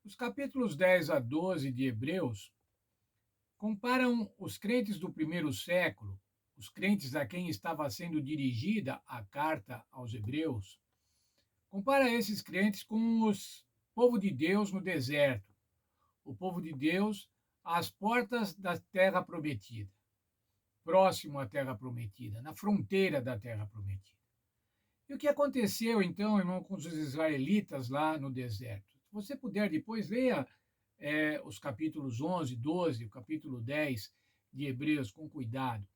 Os capítulos 10 a 12 de Hebreus comparam os crentes do primeiro século, os crentes a quem estava sendo dirigida a carta aos Hebreus, compara esses crentes com os povo de Deus no deserto, o povo de Deus às portas da terra prometida, próximo à terra prometida, na fronteira da terra prometida. E o que aconteceu, então, irmão, com os israelitas lá no deserto? Se você puder, depois leia os capítulos 11, 12, o capítulo 10 de Hebreus com cuidado.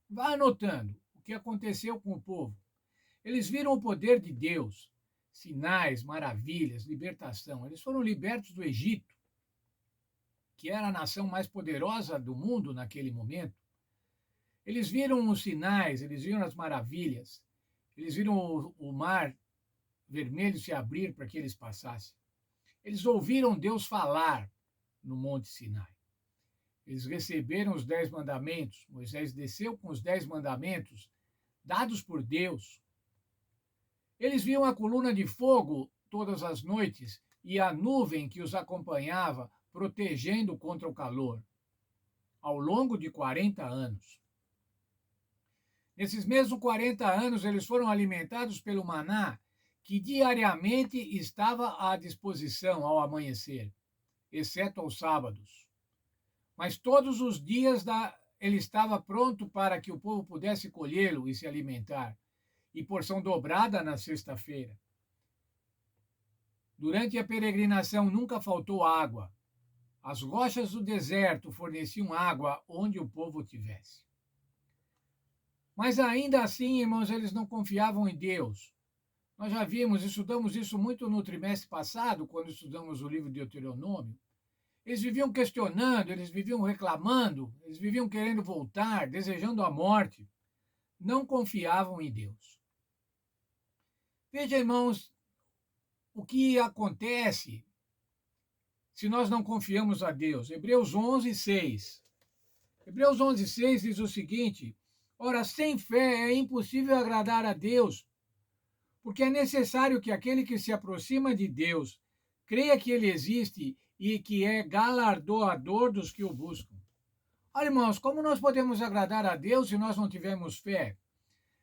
Vá anotando o que aconteceu com o povo. Eles viram o poder de Deus, sinais, maravilhas, libertação. Eles foram libertos do Egito, que era a nação mais poderosa do mundo naquele momento. Eles viram os sinais, eles viram as maravilhas, eles viram o mar vermelho se abrir para que eles passassem. Eles ouviram Deus falar no Monte Sinai. Eles receberam os 10 mandamentos. Moisés desceu com os 10 mandamentos dados por Deus. Eles viam a coluna de fogo todas as noites e a nuvem que os acompanhava, protegendo contra o calor, ao longo de 40 anos. Nesses mesmos 40 anos, eles foram alimentados pelo maná, que diariamente estava à disposição ao amanhecer, exceto aos sábados. Mas todos os dias ele estava pronto para que o povo pudesse colhê-lo e se alimentar, e porção dobrada na sexta-feira. Durante a peregrinação nunca faltou água. As rochas do deserto forneciam água onde o povo tivesse. Mas ainda assim, irmãos, eles não confiavam em Deus. Nós já vimos, estudamos isso muito no trimestre passado, quando estudamos o livro de Deuteronômio. Eles viviam questionando, eles viviam reclamando, eles viviam querendo voltar, desejando a morte. Não confiavam em Deus. Veja, irmãos, o que acontece se nós não confiamos a Deus. Hebreus 11, 6. Hebreus 11, 6 diz o seguinte: ora, sem fé é impossível agradar a Deus, porque é necessário que aquele que se aproxima de Deus creia que ele existe e que é galardoador dos que o buscam. Olha, irmãos, como nós podemos agradar a Deus se nós não tivermos fé?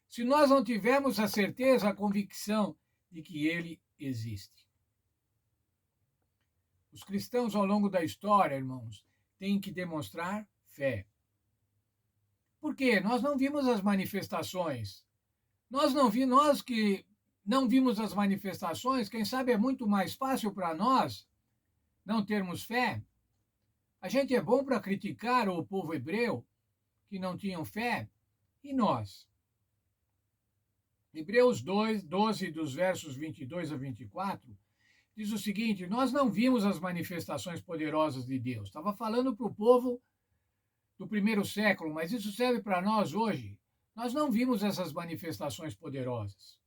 Se nós não tivermos a certeza, a convicção de que ele existe. Os cristãos, ao longo da história, irmãos, têm que demonstrar fé. Por quê? Nós não vimos as manifestações. Nós que não vimos as manifestações, quem sabe é muito mais fácil para nós não termos fé. A gente é bom para criticar o povo hebreu, que não tinham fé, e nós? Hebreus 2, 12, dos versos 22 a 24, diz o seguinte: nós não vimos as manifestações poderosas de Deus. Estava falando para o povo do primeiro século, mas isso serve para nós hoje. Nós não vimos essas manifestações poderosas,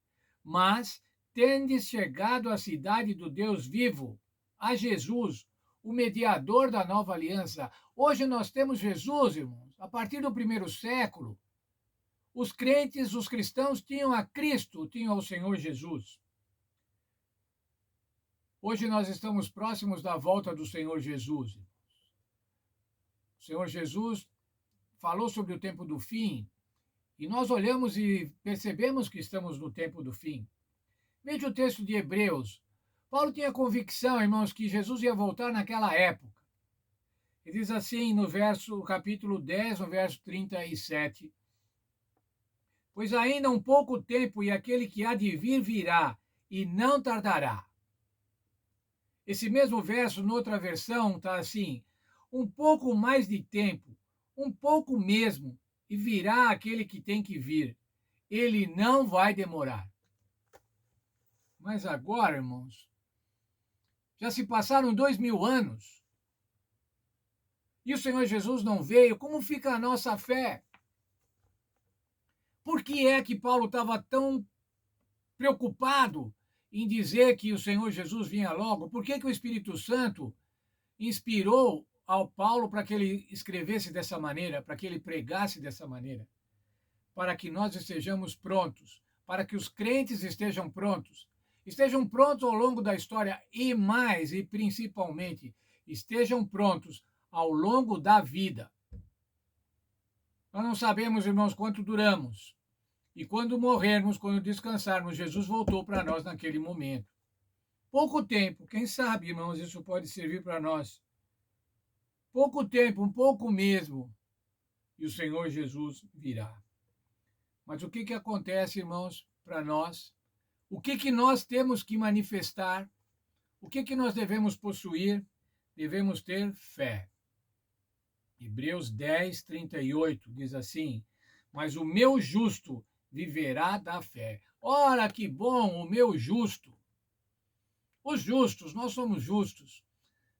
mas tendes chegado à cidade do Deus vivo, a Jesus, o mediador da nova aliança. Hoje nós temos Jesus, irmãos. A partir do primeiro século, os crentes, os cristãos tinham a Cristo, tinham ao Senhor Jesus. Hoje nós estamos próximos da volta do Senhor Jesus. O Senhor Jesus falou sobre o tempo do fim, e nós olhamos e percebemos que estamos no tempo do fim. Veja o texto de Hebreus. Paulo tinha convicção, irmãos, que Jesus ia voltar naquela época. Ele diz assim no capítulo 10, no verso 37. Pois ainda um pouco tempo e aquele que há de vir virá, e não tardará. Esse mesmo verso, noutra versão, está assim: um pouco mais de tempo, um pouco mesmo, e virá aquele que tem que vir. Ele não vai demorar. Mas agora, irmãos, já se passaram 2000 anos e o Senhor Jesus não veio. Como fica a nossa fé? Por que é que Paulo estava tão preocupado em dizer que o Senhor Jesus vinha logo? Por que o Espírito Santo inspirou ao Paulo para que ele escrevesse dessa maneira, para que ele pregasse dessa maneira? Para que nós estejamos prontos, para que os crentes estejam prontos. Estejam prontos ao longo da história e mais, e principalmente, estejam prontos ao longo da vida. Nós não sabemos, irmãos, quanto duramos. E quando morrermos, quando descansarmos, Jesus voltou para nós naquele momento. Pouco tempo, quem sabe, irmãos, isso pode servir para nós. Pouco tempo, um pouco mesmo, e o Senhor Jesus virá. Mas o que acontece, irmãos, para nós? O que nós temos que manifestar? O que nós devemos possuir? Devemos ter fé. Hebreus 10, 38 diz assim: Mas o meu justo viverá da fé. Ora, que bom, o meu justo. Os justos, nós somos justos.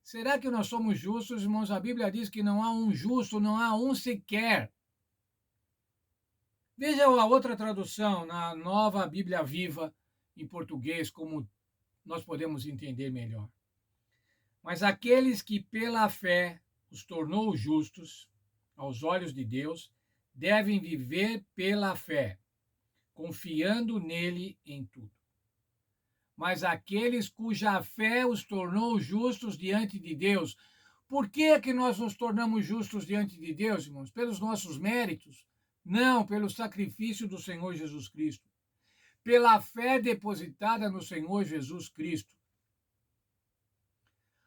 Será que nós somos justos, irmãos? A Bíblia diz que não há um justo, não há um sequer. Veja a outra tradução, na Nova Bíblia Viva, em português, como nós podemos entender melhor. Mas aqueles que pela fé os tornou justos aos olhos de Deus, devem viver pela fé, confiando nele em tudo. Mas aqueles cuja fé os tornou justos diante de Deus, por que é que nós nos tornamos justos diante de Deus, irmãos? Pelos nossos méritos? Não, pelo sacrifício do Senhor Jesus Cristo. Pela fé depositada no Senhor Jesus Cristo.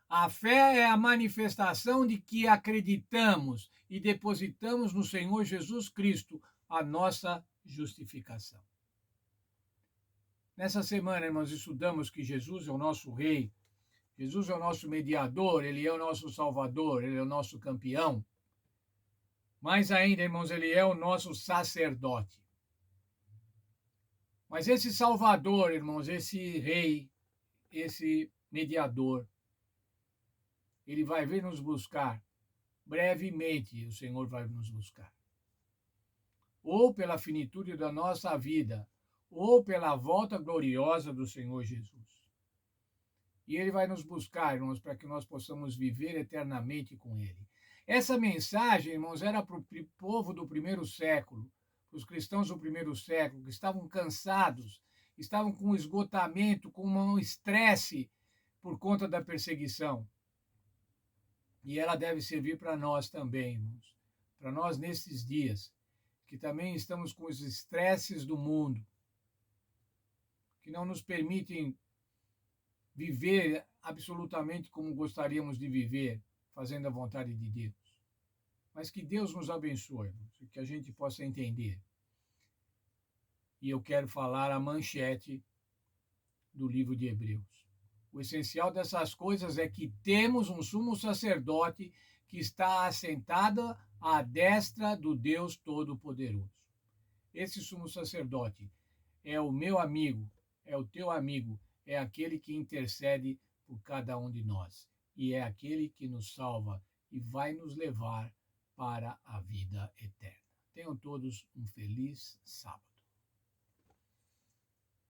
A fé é a manifestação de que acreditamos e depositamos no Senhor Jesus Cristo a nossa justificação. Nessa semana, irmãos, estudamos que Jesus é o nosso Rei, Jesus é o nosso mediador, Ele é o nosso Salvador, Ele é o nosso campeão. Mais ainda, irmãos, Ele é o nosso sacerdote. Mas esse Salvador, irmãos, esse Rei, esse mediador, Ele vai vir nos buscar. Brevemente o Senhor vai nos buscar. Ou pela finitude da nossa vida, ou pela volta gloriosa do Senhor Jesus. E Ele vai nos buscar, irmãos, para que nós possamos viver eternamente com Ele. Essa mensagem, irmãos, era para o povo do primeiro século, para os cristãos do primeiro século, que estavam cansados, estavam com esgotamento, com um estresse por conta da perseguição. E ela deve servir para nós também, irmãos. Para nós nesses dias, que também estamos com os estresses do mundo, que não nos permitem viver absolutamente como gostaríamos de viver, fazendo a vontade de Deus. Mas que Deus nos abençoe, irmãos, e que a gente possa entender. E eu quero falar a manchete do livro de Hebreus. O essencial dessas coisas é que temos um sumo sacerdote que está assentado à destra do Deus Todo-Poderoso. Esse sumo sacerdote é o meu amigo, é o teu amigo, é aquele que intercede por cada um de nós. E é aquele que nos salva e vai nos levar para a vida eterna. Tenham todos um feliz sábado.